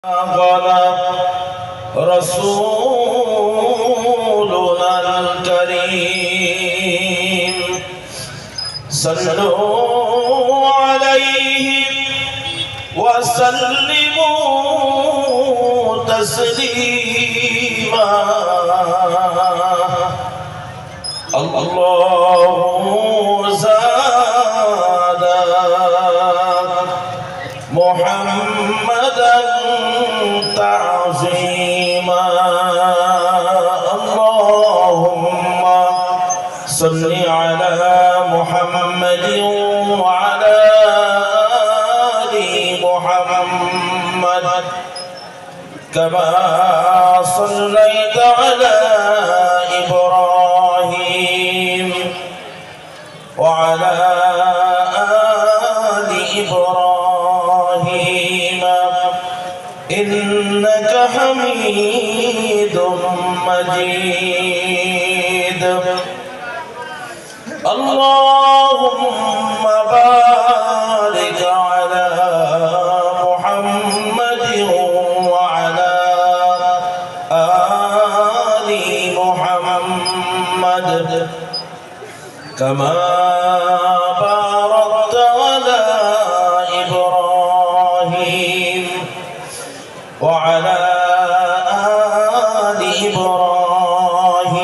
قال رسولنا الكريم صلوا عليه وسلموا تسليما اللهم زاد محمدا تعظيما اللهم صل على محمد وعلى آل محمد كما صليت على إبراهيم وعلى آل إبراهيم إنك حميد مجيد اللهم بارك على محمد وعلى آل محمد كما باركت على إبراهيم وعلى آل إبراهيم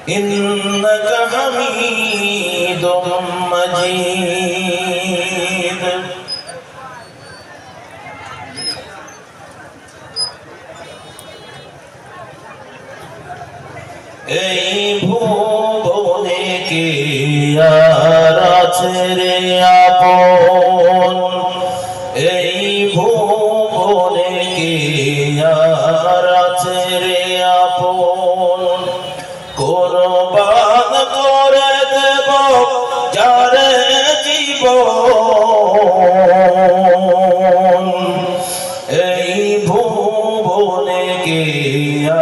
إنك حميد مجيد এই ভুবনে কি আর আছে রে আপন এই ভুবনে কি আর আছে রে আপন কুরবান করে দেব যারে জীবন এই ভুবনে কি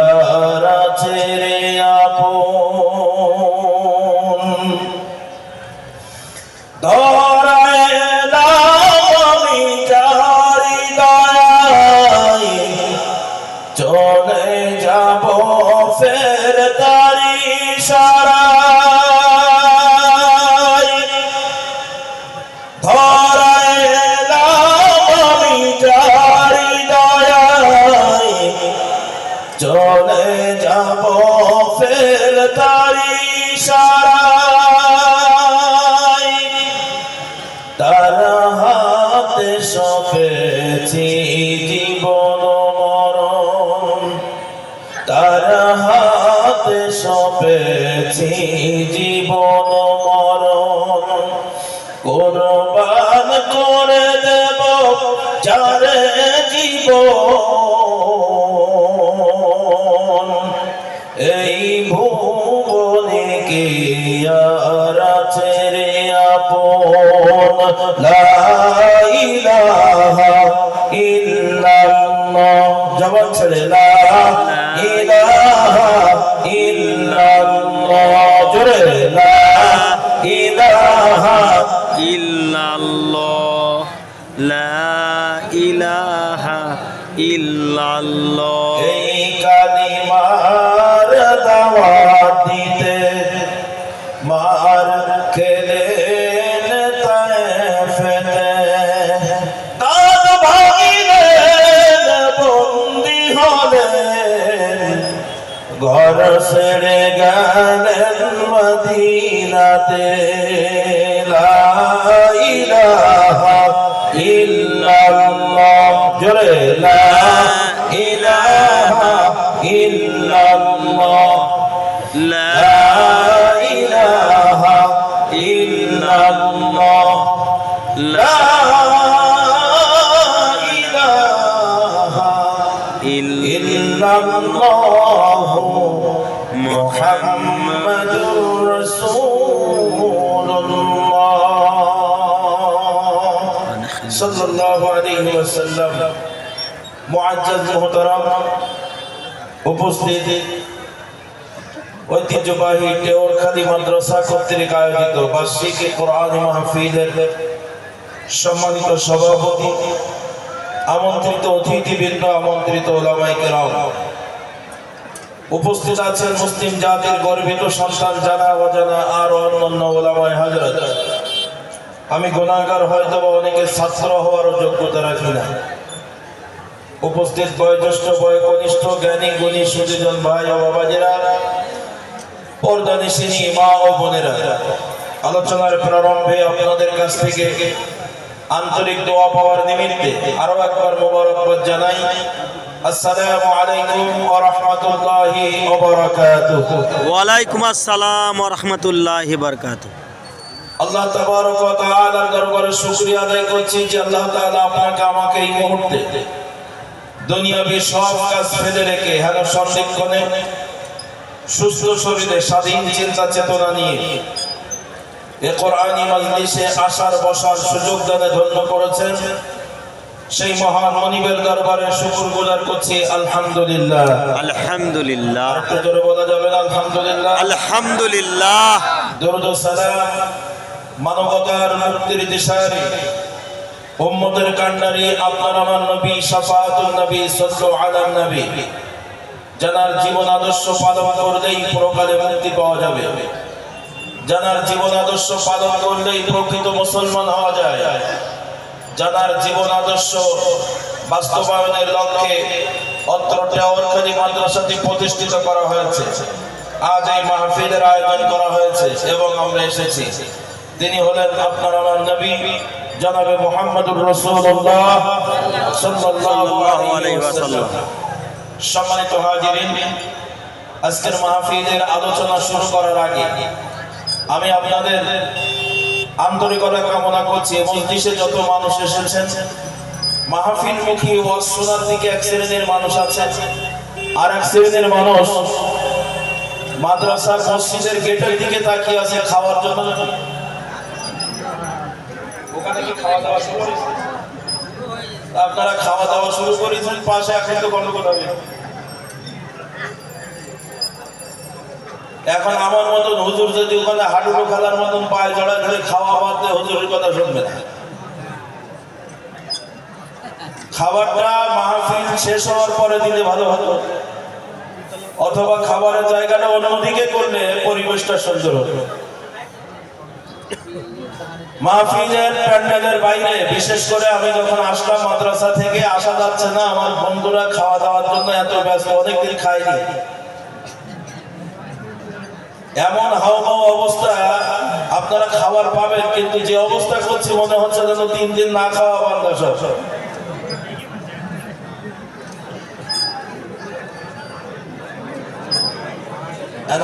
আর আছে রে আপন ধরায় আমি যারি দয়ায় চলে যাব ফের তারি ইশারায় ধরায় আমি যারি দয়ায় চলে যাব ফের তারি ইশারায় তার হাতে সপেছি জীবন মরণ তার হাতে সপেছি জীবন মরণ কুরবান করে দেব যারে জীবন এই ভুবনে কি আর আছে রে আপন লা ইলাহা ইল্লাল্লাহ জবান ছেড়ে লা ইলাহা ইল্লাল্লাহ জোরে লা ইলাহা ইল্লাল্লাহ লা ইলাহা ইল্লাল্লাহ এই কালিমার দাওয়াত দিতে মার খেলেন তায়েফেতে দাঁত ভাঙিলেন বন্দী হলেন ঘর ছেড়ে গেলেন মদিনাতে লা ইলাহা ইল্লাল্লাহ জোরে লা ইলাহা ইল্লাল্লাহ লা ইলাহা ইল্লাল্লাহ লা ইলাহা ইল্লাল্লাহ মুহাম্মাদুর রাসূলুল্লাহ সাল্লাল্লাহু আলাইহি ওয়াসাল্লাম মুআজ্জাজ মুহতারাম উপস্থিত ঐতিহ্যবাহী টেওরখালী মাদ্রাসা কর্তৃক আয়োজিত বার্ষিক কোরআন মাহফিলের সম্মানিত সভাপতি আমন্ত্রিত অতিথিবৃন্দ, আমন্ত্রিত ওলামায়ে কেরাম, উপস্থিত আছেন মুসলিম জাতির গর্বিত সন্তান জানা অজানা আর অন্যান্য ওলামায়ে হযরত। আমি গুনাহগার, হয়তো অনেকের ছাত্র হওয়ারও যোগ্যতা রাখি না। উপস্থিত বয়োজ্যেষ্ঠ, বয়োকনিষ্ঠ, জ্ঞানী গুণী সুধীজন ভাই ও বাবাজিরা, পর্দানিশিনী মা ও বোনেরা, আলোচনার প্রারম্ভে আপনাদের কাছ থেকে আন্তরিক দোয়া পাওয়ার নিমিত্তে আরো একবার মোবারকবাদ জানাই। আসসালামু আলাইকুম ওয়া রাহমাতুল্লাহি ওয়া বারাকাতুহু। ওয়ালাইকুম আসসালাম ওয়া রাহমাতুল্লাহি ওয়া বারাকাতুহু। আল্লাহ তাবারক ওয়া তাআলার দরবারে শুকরিয়া আদায় করছি যে আল্লাহ তাআলা আপনাকে আমাকে এই মুহূর্তে দুনিয়াবি সব কাজ ফেলে রেখে হেন সন্ধিক্ষণে সুস্থ শরীরে স্বাধীন চিন্তা চেতনা নিয়ে এ কোরআনী মাজলিসে আসার বসার সুযোগ দানে ধন্য করেছেন। সেই মহান মনিবের দরবারে শুকরগুজার করছি আলহামদুলিল্লাহ। আলহামদুলিল্লাহ। একটু জোরে বলা যাবে না আলহামদুলিল্লাহ? আলহামদুলিল্লাহ। দরুদ ও সালাম মানবতার মুক্তির দিশারি, উম্মতের কান্ডারি, আপনার আমার নবী শাফাআতুন নবী সাল্লাল্লাহু আলাইহি নবী, যার জীবন আদর্শ পালন করলেই পরকালে মুক্তি পাওয়া যাবে, যার জীবন আদর্শ পালন করলেই প্রকৃত মুসলমান হওয়া যায়, যার জীবন আদর্শ বাস্তবায়নের লক্ষ্যে অত্র টাওয়ারখালী মাদ্রাসাটি প্রতিষ্ঠিত করা হয়েছে। আজ এই মাহফিলের আয়োজন করা হয়েছে এবং আমরা এসেছি। তিনি হলেন আপনার আমার নবী জনাবে মুহাম্মদুর রাসূলুল্লাহ সাল্লাল্লাহু আলাইহি ওয়াসাল্লাম। সম্মানিত হাজিরিন, আজকের মাহফিলের আলোচনা শুরু করার আগে আমি আপনাদের আন্তরিকতা কামনা করছি। মজলিসে যত মানুষ এসেছেন, মাহফিলমুখী ওয়াজ শোনার দিকে এক শ্রেণীর মানুষ আছে, আর এক শ্রেণীর মানুষ মাদ্রাসার মসজিদের গেটের দিকে তাকিয়ে আছে খাওয়ার জন্য। ওখানে কি খাওয়া দাওয়া শুরু হয়েছে? আপনারা খাওয়া দাওয়া শুরু করেছেন, পাশে এখন তো গন্ডগোল হবে। এখন আমার মতন হুজুর যদি ওখানে হাডুডু খেলার মতন পায়ে জড়া ধরে খাওয়া বাদ দিয়ে হুজুরের কথা শুনবে না। খাবারটা মাহফিল শেষ হওয়ার পরে দিলে ভালো হতো, অথবা খাবারের জায়গাটা অন্যদিকে করলে পরিবেশটা সুন্দর হতো। মাহফিলের প্যান্ডেলের বাইরে বিশেষ করে আমি যখন আসলাম মাদ্রাসা থেকে, আসা যাচ্ছে না। আমার বন্ধুরা খাওয়া দাওয়ার জন্য এত ব্যস্ত, অনেকদিন খাইনি। এমন হাওয়া অবস্থা, আপনারা খাবার পাবেন, কিন্তু যে অবস্থা করছি মনে হচ্ছে যেন 3 দিন না খাওয়া বান্দা সব।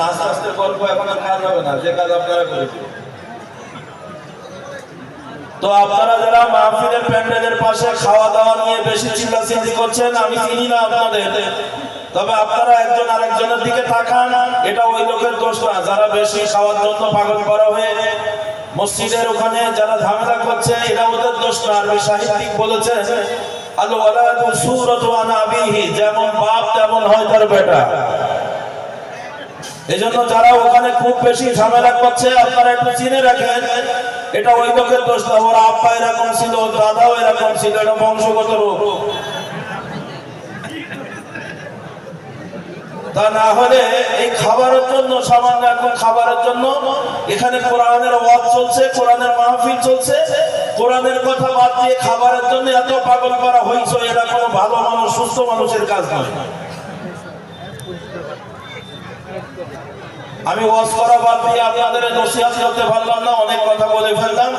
আস্তে আস্তে গল্প এখন আর কাজ হবে না, যে কাজ আপনারা করেছেন। তো আপনারা যারা মাহফিলের প্যান্ডেলের পাশে খাওয়া দাওয়া নিয়ে বেশি চিল্লাচিল্লি করছেন, আমি চিনি না আপনাদের, তবে আপনারা একজন আরেকজনের দিকে তাকান। এটা ওই লোকের দোষ না যারা বেশি খাওয়ার জন্য পাগল করা হয়ে মসজিদের ওখানে যারা ঝামেলা করছে, এটা ওদের দোষ না। আরবি সাহিত্যিক বলেছেন, আল ওয়ালাদু সূরাতু আন আবিহি, যেমন বাপ তেমন হয় তার বেটা। এজন্য যারা ওখানে খুব বেশি ঝামেলা করছে, আপনারা একটু চিনে রাখেন, এটা ওই লোকের দোষ না। ওর আব্বা এরকম ছিল, দাদাও এরকম ছিল, এটা বংশগত রোগ। তা না হলে এই খাবারের জন্য, সামান্য এখন খাবারের জন্য এখানে কোরআনের ওয়াজ চলছে, কোরআনের মাহফিল চলছে, কোরআনের কথা বাদ দিয়ে খাবারের জন্য এত পাগল করা হয়েছে, এটা কোনো ভালো মানুষ, সুস্থ মানুষের কাজ নয়। আমি ওয়াজ করা বাদ দিয়ে আপনাদের নসিহত করতে পারলাম না, অনেক কথা বলে ফেললাম।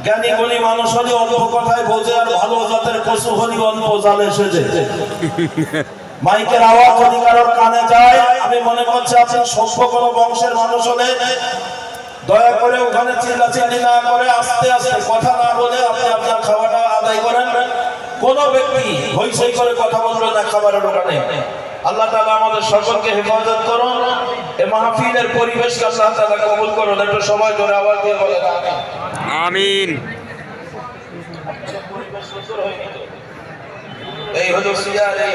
জ্ঞানী গুণী মানুষ হলে অল্প কথায় বোঝে, আর ভালো জাতের পশু হলে অল্প জালে সেজে। মাইকের আওয়াজ যদি কারোর কানে যায়, আমি মনে করছি আপনি সভ্য কোনো বংশের মানুষ হলে দয়া করে ওখানে চিল্লাচিল্লি না করে আস্তে আস্তে কথা না বলে আপনি আপনার খাওয়াটা আদায় করেন। কোনো ব্যক্তি হইচই করে কথা বলবেন না খাবারের দোকানে। আল্লাহ তাআলা আমাদের সকলকে হেফাজত করুন, এই মাহফিলের পরিবেশকে আল্লাহ তাআলা কবুল করুন। একটু সবাই জোরে আওয়াজ দিয়ে বলেন আমিন। এই হলো সিয়ারে